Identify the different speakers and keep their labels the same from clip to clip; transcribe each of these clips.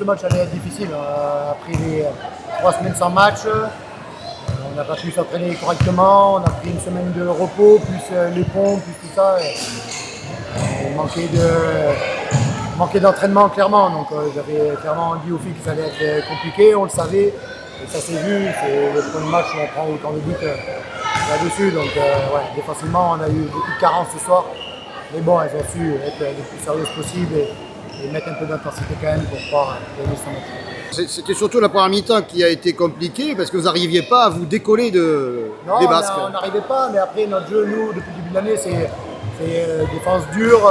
Speaker 1: ce match allait être difficile. Après les 3 semaines sans match, on n'a pas pu s'entraîner correctement, on a pris une semaine de repos, plus les ponts, plus tout ça. On manquait d'entraînement clairement, donc j'avais clairement dit aux filles que ça allait être compliqué, on le savait, et ça s'est vu, c'est le premier match où on prend autant de buts là-dessus, donc ouais, défensivement on a eu beaucoup de carences ce soir, mais bon, elles ont su être les plus sérieuses possibles et mettre un peu d'intensité quand même pour pouvoir gagner ce match.
Speaker 2: C'était surtout la première mi-temps qui a été compliquée parce que vous n'arriviez pas à vous décoller des Basques.
Speaker 1: Non, on n'arrivait pas, mais après notre jeu, nous, depuis le début de l'année, c'est défense dure,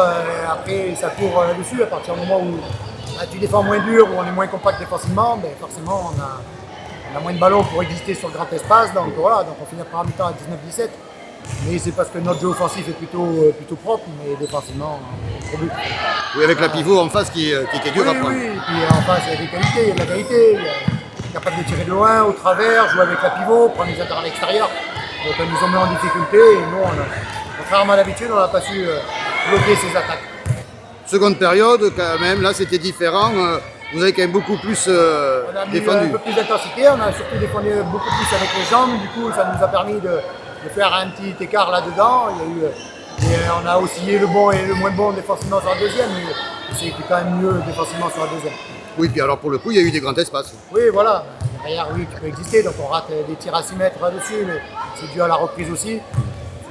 Speaker 1: après ça court dessus à partir du moment où tu défends moins dur, où on est moins compact défensivement, ben forcément on a moins de ballons pour exister sur le grand espace, donc voilà, donc on finit la première mi-temps à 19-17. Mais c'est parce que notre jeu offensif est plutôt propre, mais défensivement, trop but.
Speaker 2: Oui, avec la pivot en face qui était dur à prendre.
Speaker 1: Oui, et puis en face il y a des qualités, il y a de la qualité, il est capable de tirer de loin, au travers, jouer avec la pivot, prendre les attaques à l'extérieur. Donc ils nous ont mis en difficulté et nous, contrairement à l'habitude, on n'a pas su bloquer ces attaques.
Speaker 2: Seconde période, quand même, là c'était différent. Vous avez quand même beaucoup plus
Speaker 1: On a mis
Speaker 2: défendu.
Speaker 1: un peu plus d'intensité, on a surtout défendu beaucoup plus avec les jambes, du coup ça nous a permis de faire un petit écart là-dedans. On a oscillé le bon et le moins bon défensivement sur la deuxième, mais c'est quand même mieux défensivement sur la deuxième.
Speaker 2: Oui, puis alors pour le coup, il y a eu des grands espaces.
Speaker 1: Oui, voilà, derrière, oui, qui peut exister, donc on rate des tirs à 6 mètres là-dessus, mais c'est dû à la reprise aussi.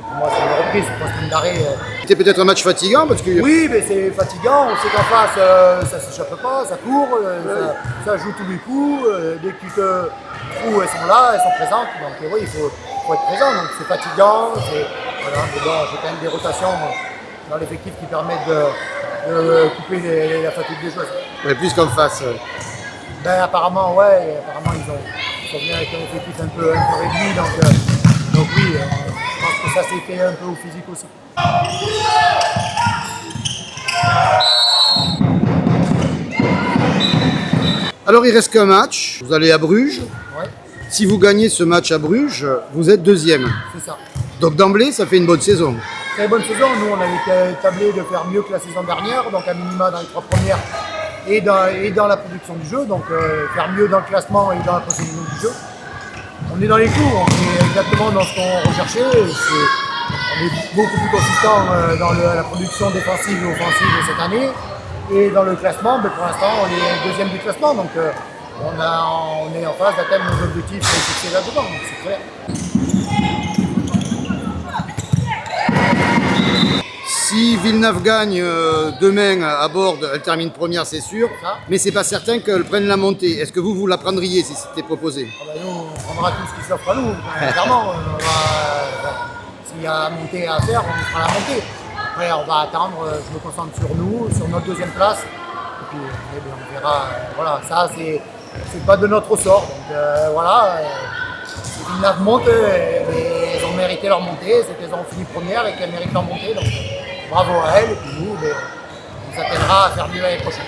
Speaker 1: Pour moi, c'est une reprise, c'est pas une d'arrêt.
Speaker 2: C'était peut-être un match fatigant parce que.
Speaker 1: Oui, mais c'est fatigant, on sait qu'en face, ça ne s'échappe pas, ça court, ça joue tous les coups, dès que tu te trouves, elles sont là, elles sont présentes, donc oui, il faut être présent, donc c'est fatigant, voilà, mais bon, j'ai quand même des rotations dans l'effectif qui permettent de couper la fatigue des joueurs.
Speaker 2: Ouais, plus qu'en face.
Speaker 1: Ben apparemment, ouais, apparemment ils sont venus avec un effectif un peu réduit, donc oui, je pense que ça s'est fait un peu au physique aussi.
Speaker 2: Alors il reste qu'un match, vous allez à Bruges.
Speaker 1: Ouais,
Speaker 2: Si vous gagnez ce match à Bruges, vous êtes deuxième.
Speaker 1: c'est ça.
Speaker 2: Donc d'emblée, ça fait une bonne saison.
Speaker 1: Très bonne saison, nous on avait tablé de faire mieux que la saison dernière, donc à minima dans les 3 premières et dans la production du jeu, donc faire mieux dans le classement et dans la production du jeu. On est dans les coups, on est exactement dans ce qu'on recherchait, on est beaucoup plus consistant dans la production défensive et offensive cette année, et dans le classement, ben, pour l'instant on est deuxième du classement, donc on est en phase d'atteindre nos objectifs fixés là-dedans, donc c'est clair.
Speaker 2: Si Villeneuve gagne demain à Borde, elle termine première, c'est sûr.
Speaker 1: Ça.
Speaker 2: Mais c'est pas certain qu'elle prenne la montée. Est-ce que vous la prendriez si c'était proposé?
Speaker 1: Ah ben nous, on prendra tout ce qui s'offre à nous, clairement. S'il y a à monter à faire, on fera la montée. Après, on va attendre, je me concentre sur nous, sur notre deuxième place. Et puis, on verra. Voilà, ça, c'est pas de notre ressort. Donc voilà, si Villeneuve monte, elles ont mérité leur montée. C'est qu'elles ont fini première et qu'elles méritent leur montée. Donc bravo à elles. Et puis nous, on s'attellera à faire mieux l'année prochaine.